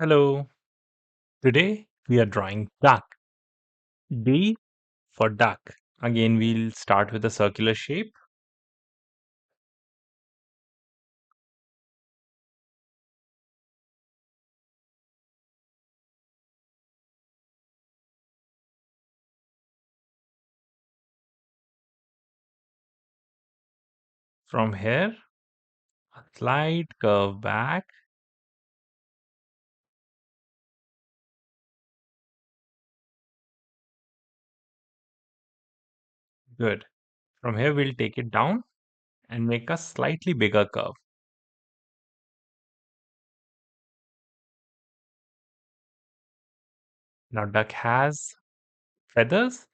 Hello. Today we are drawing duck. D for duck. Again, we'll start with a circular shape. From here, a slight curve back. Good. From here, we'll take it down and make a slightly bigger curve. Now, duck has feathers,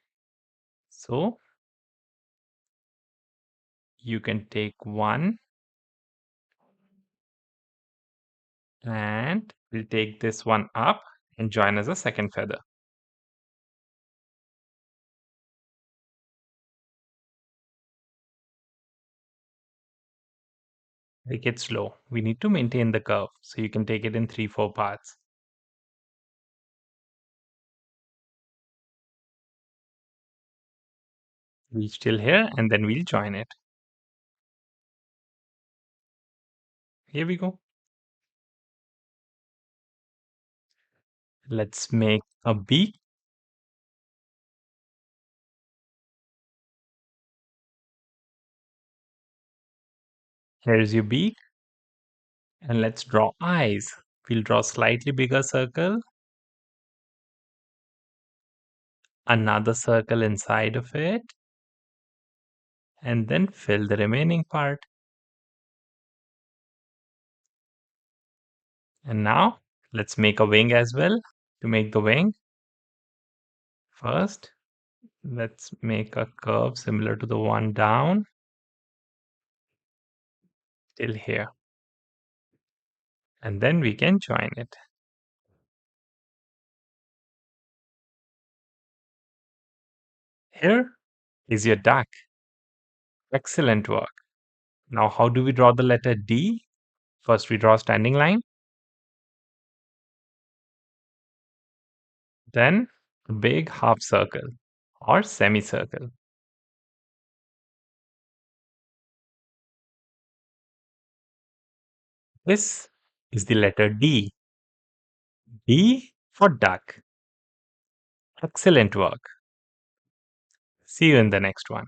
so you can take one and we'll take this one up and join as a second feather. Take it slow. We need to maintain the curve, so you can take it in 3-4 parts. Reach till here and then we'll join it. Here we go. Let's make a beak. Here's your beak. And let's draw eyes. We'll draw slightly bigger circle, another circle inside of it, and then fill the remaining part. And now let's make a wing as well. To make the wing, first, let's make a curve similar to the one down till here. And then we can join it. Here is your duck. Excellent work. Now, how do we draw the letter D? First, we draw a standing line, then a big half circle or semicircle. This is the letter D. D for duck. Excellent work. See you in the next one.